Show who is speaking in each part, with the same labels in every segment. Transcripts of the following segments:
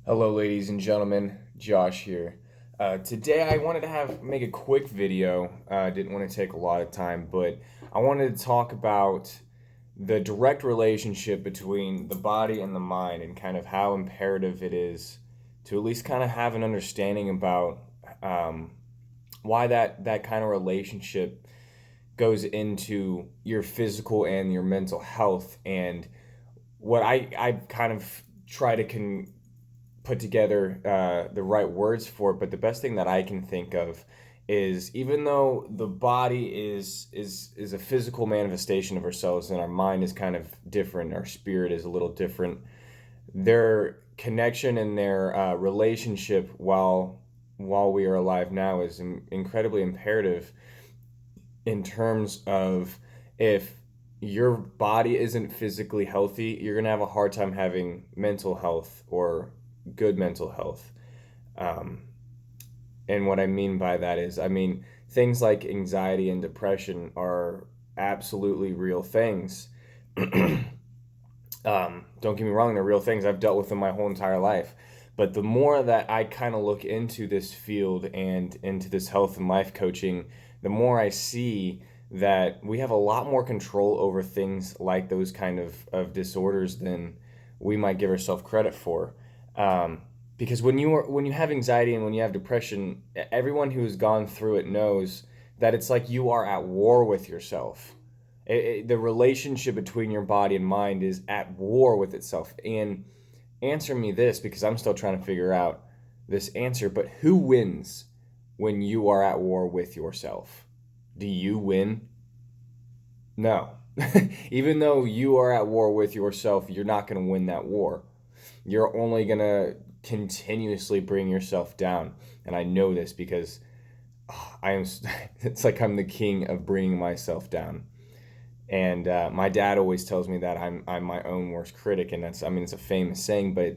Speaker 1: Hello, ladies and gentlemen. Josh here. Today, I wanted to make a quick video. Didn't want to take a lot of time, but I wanted to talk about the direct relationship between the body and the mind, and kind of how imperative it is to at least kind of have an understanding about um, why that kind of relationship goes into your physical and your mental health, and what I kind of try to put together the right words for it. But the best thing that I can think of is, even though the body is a physical manifestation of ourselves, and our mind is kind of different, our spirit is a little different. Their connection and their relationship while we are alive now is incredibly imperative in terms of, if your body isn't physically healthy, you're going to have a hard time having mental health or good mental health. Um, and what I mean by that is, I mean, things like anxiety and depression are absolutely real things. Don't get me wrong, they're real things. I've dealt with them my whole entire life. But the more that I kind of look into this field and into this health and life coaching, the more I see that we have a lot more control over things like those kind of disorders than we might give ourselves credit for. Um, because when you have anxiety and when you have depression, everyone who's gone through it knows that it's like you are at war with yourself. The relationship between your body and mind is at war with itself. And answer me this, because I'm still trying to figure out this answer, but who wins when you are at war with yourself? Do you win? No. Even though you are at war with yourself, you're not going to win that war. You're only going to continuously bring yourself down. And I know this because I am, it's like I'm the king of bringing myself down. And my dad always tells me that I'm my own worst critic, and that's, I mean, it's a famous saying, but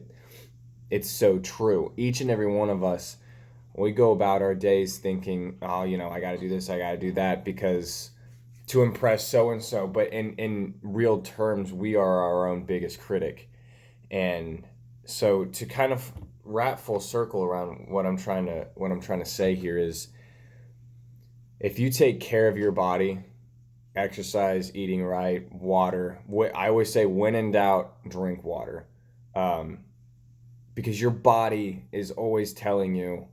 Speaker 1: it's so true. Each and every one of us, we go about our days thinking, oh, I got to do this, I got to do that, because to impress so and so. But in real terms, we are our own biggest critic. And so, to kind of wrap full circle around what I'm trying to say here is, if you take care of your body, exercise, eating right, water. I always say, when in doubt, drink water, um, because your body is always telling you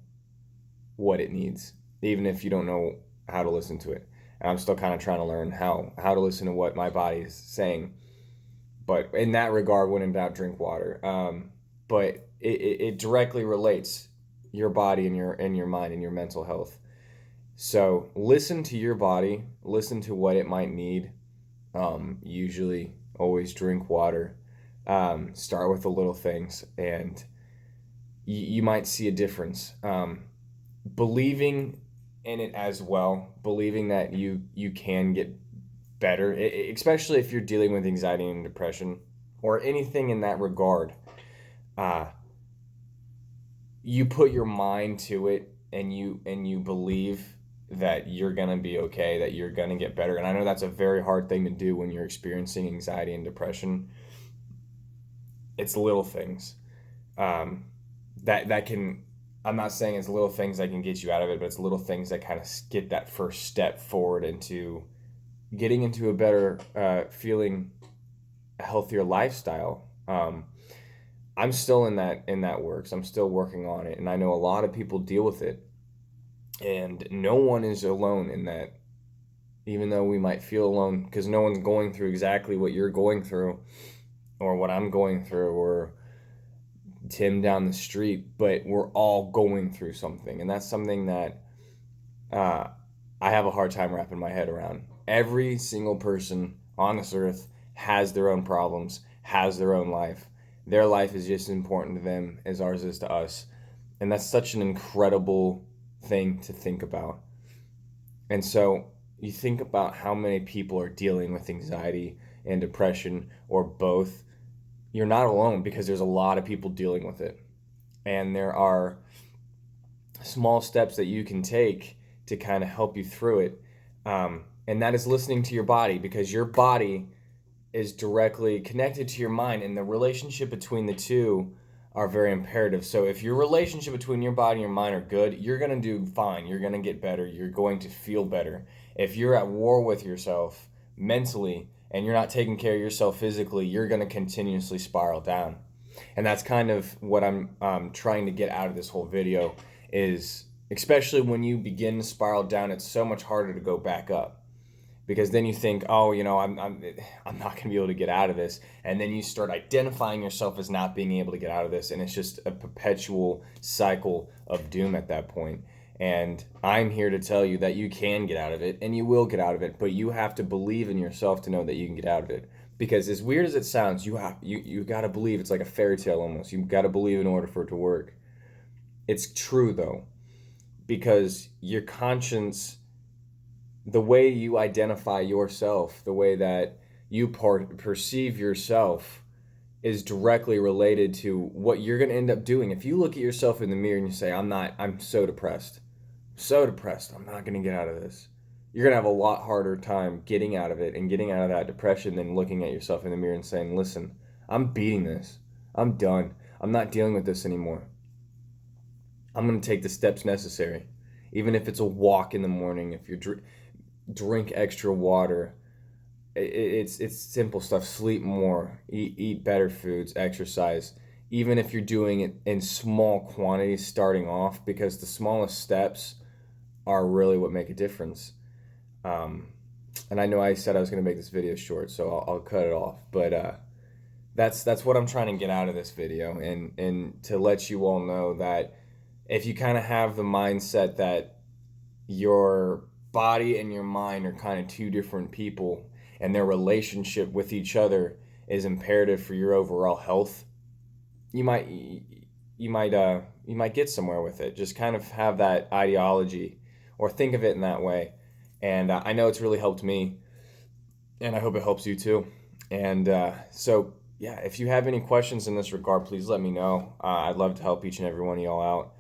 Speaker 1: what it needs, even if you don't know how to listen to it. And I'm still kind of trying to learn how to listen to what my body is saying. But in that regard, when in doubt, drink water. But it directly relates your body and your mind and your mental health. So listen to your body, listen to what it might need. Usually, always drink water. Start with the little things, and you might see a difference. Believing in it as well, believing that you can get better, especially if you're dealing with anxiety and depression or anything in that regard. Uh, you put your mind to it, and you believe that you're gonna be okay, that you're gonna get better. And I know that's a very hard thing to do when you're experiencing anxiety and depression. It's little things, um, that can. I'm not saying it's little things that can get you out of it, but it's little things that kind of get that first step forward into getting into a better feeling, a healthier lifestyle. I'm still in that works. I'm still working on it, and I know a lot of people deal with it, and no one is alone in that. Even though we might feel alone, because no one's going through exactly what you're going through, or what I'm going through, or Tim down the street, but we're all going through something, and that's something that uh, I have a hard time wrapping my head around. Every single person on this earth has their own problems, has their own life. Their life is just as important to them as ours is to us. And that's such an incredible thing to think about. And so you think about how many people are dealing with anxiety and depression, or both. You're not alone, because there's a lot of people dealing with it. And there are small steps that you can take to kind of help you through it. And that is listening to your body, because your body is directly connected to your mind, and the relationship between the two are very imperative. So if your relationship between your body and your mind are good, you're going to do fine. You're going to get better. You're going to feel better. If you're at war with yourself mentally and you're not taking care of yourself physically, you're going to continuously spiral down. And that's kind of what I'm trying to get out of this whole video is, especially when you begin to spiral down, it's so much harder to go back up. Because then you think, oh, I'm not going to be able to get out of this, and then you start identifying yourself as not being able to get out of this, and it's just a perpetual cycle of doom at that point. And I'm here to tell you that you can get out of it, and you will get out of it, but you have to believe in yourself to know that you can get out of it. Because as weird as it sounds, you got to believe. It's like a fairy tale almost. You've got to believe in order for it to work. It's true though, because your conscience, the way you identify yourself, the way that you perceive yourself is directly related to what you're going to end up doing. If you look at yourself in the mirror and you say, I'm so depressed, I'm not going to get out of this. You're going to have a lot harder time getting out of it and getting out of that depression than looking at yourself in the mirror and saying, listen, I'm beating this. I'm done. I'm not dealing with this anymore. I'm going to take the steps necessary. Even if it's a walk in the morning, if you're drink extra water. It's simple stuff. Sleep more, eat better foods, exercise. Even if you're doing it in small quantities starting off, because the smallest steps are really what make a difference. And I know I said I was going to make this video short, so I'll cut it off. But that's what I'm trying to get out of this video, and to let you all know that if you kind of have the mindset that your body and your mind are kind of two different people and their relationship with each other is imperative for your overall health, you might get somewhere with it. Just kind of have that ideology or think of it in that way. And I know it's really helped me, and I hope it helps you too. And so yeah, if you have any questions in this regard, please let me know. I'd love to help each and every one of y'all out.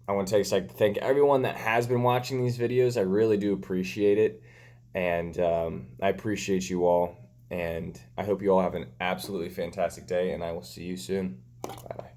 Speaker 1: I want to take a second to thank everyone that has been watching these videos. I really do appreciate it. And I appreciate you all. And I hope you all have an absolutely fantastic day. And I will see you soon. Bye-bye.